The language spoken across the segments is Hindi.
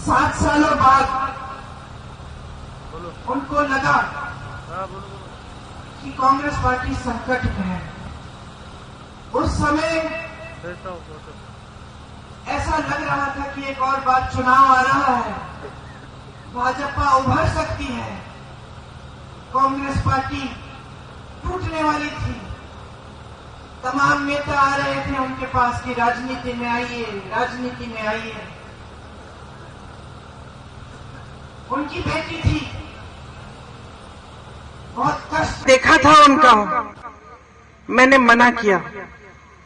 7 सालों बाद उनको लगा कि कांग्रेस पार्टी संकट में है। उस समय ऐसा लग रहा था कि एक और बार चुनाव आ रहा है, भाजपा उभर सकती है, कांग्रेस पार्टी टूटने वाली थी। तमाम नेता आ रहे थे उनके पास कि राजनीति में आइए, राजनीति में आइए। उनकी बेटी थी, बहुत कष्ट देखा था उनका। मैंने मना किया,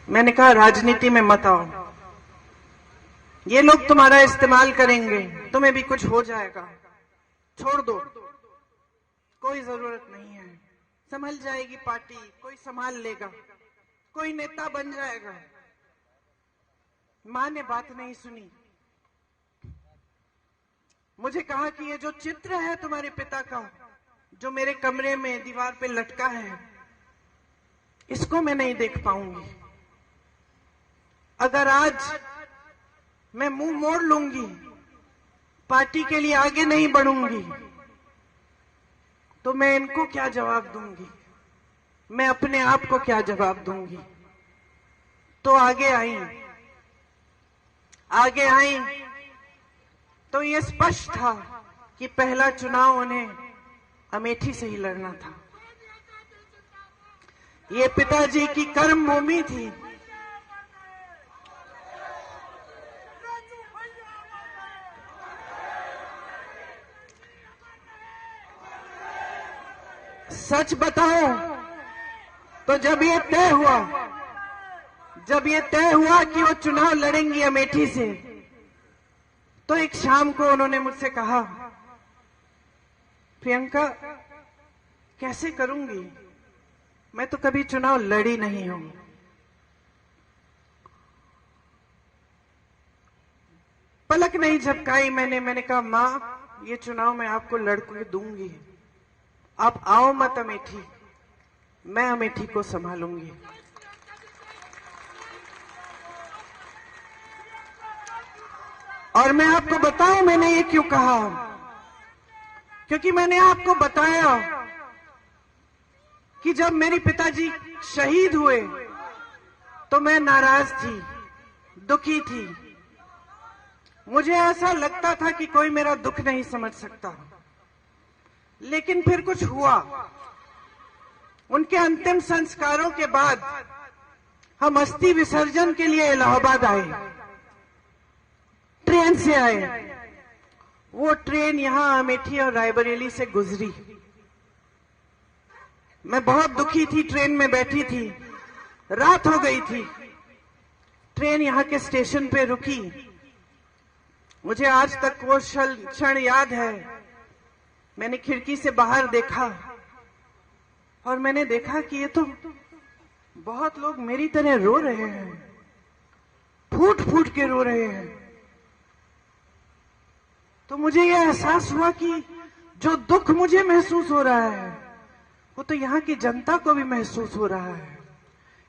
मैंने कहा राजनीति में मत आओ, ये लोग तुम्हारा इस्तेमाल करेंगे, तुम्हें भी कुछ हो जाएगा, छोड़ दो, कोई जरूरत नहीं है, संभल जाएगी पार्टी, कोई संभाल लेगा, कोई नेता बन जाएगा। मां ने बात नहीं सुनी, मुझे कहा कि ये जो चित्र है तुम्हारे पिता का, जो मेरे कमरे में दीवार पे लटका है, इसको मैं नहीं देख पाऊंगी। अगर आज मैं मुंह मोड़ लूंगी, पार्टी के लिए आगे नहीं बढ़ूंगी, तो मैं इनको क्या जवाब दूंगी, मैं अपने आप को क्या जवाब दूंगी। तो आगे आई तो ये स्पष्ट था कि पहला चुनाव उन्हें अमेठी से ही लड़ना था। ये पिताजी की कर्म भूमि थी। सच बताओ तो जब ये तय हुआ कि वो चुनाव लड़ेंगी अमेठी से, तो एक शाम को उन्होंने मुझसे कहा, प्रियंका कैसे करूंगी, मैं तो कभी चुनाव लड़ी नहीं हूं। पलक नहीं झपकाई मैंने कहा मां, ये चुनाव मैं आपको लड़के दूंगी, आप आओ मत अमेठी, मैं अमेठी को संभालूंगी। और मैं आपको बताऊं मैंने ये क्यों कहा, क्योंकि मैंने आपको बताया कि जब मेरे पिताजी शहीद हुए तो मैं नाराज थी, दुखी थी। मुझे ऐसा लगता था कि कोई मेरा दुख नहीं समझ सकता। लेकिन फिर कुछ हुआ। उनके अंतिम संस्कारों के बाद हम अस्थि विसर्जन के लिए इलाहाबाद आए, ट्रेन से आए। वो ट्रेन यहां अमेठी और रायबरेली से गुजरी। मैं बहुत दुखी थी, ट्रेन में बैठी थी, रात हो गई थी। ट्रेन यहां के स्टेशन पे रुकी। मुझे आज तक वो क्षण याद है। मैंने खिड़की से बाहर देखा और मैंने देखा कि ये तो बहुत लोग मेरी तरह रो रहे हैं, फूट फूट के रो रहे हैं। तो मुझे यह एहसास हुआ कि जो दुख मुझे महसूस हो रहा है वो तो यहाँ की जनता को भी महसूस हो रहा है।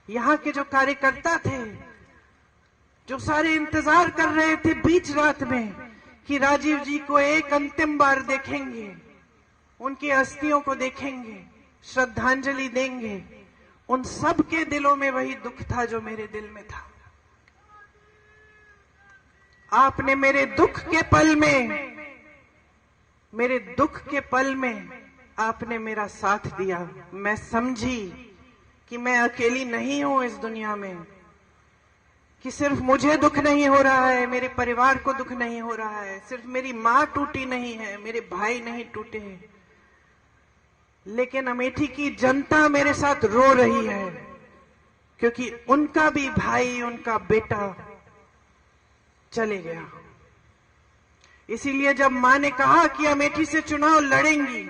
यहाँ के जो कार्यकर्ता थे, जो सारे इंतजार कर रहे थे बीच रात में कि राजीव जी को एक अंतिम बार देखेंगे, उनकी अस्थियों को देखेंगे, श्रद्धांजलि देंगे, उन सब के दिलों में वही दुख था जो मेरे दिल में था। आपने मेरे दुख के पल में आपने मेरा साथ दिया। मैं समझी कि मैं अकेली नहीं हूं इस दुनिया में, कि सिर्फ मुझे दुख नहीं हो रहा है, मेरे परिवार को दुख नहीं हो रहा है, सिर्फ मेरी मां टूटी नहीं है, मेरे भाई नहीं टूटे हैं, लेकिन अमेठी की जनता मेरे साथ रो रही है, क्योंकि उनका भी भाई, उनका बेटा चले गया। इसीलिए जब मां ने कहा कि अमेठी से चुनाव लड़ेंगी,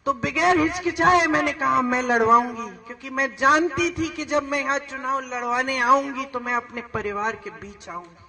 तो बगैर हिचकिचाए मैंने कहा मैं लड़वाऊंगी, क्योंकि मैं जानती थी कि जब मैं यहां चुनाव लड़वाने आऊंगी तो मैं अपने परिवार के बीच आऊंगी।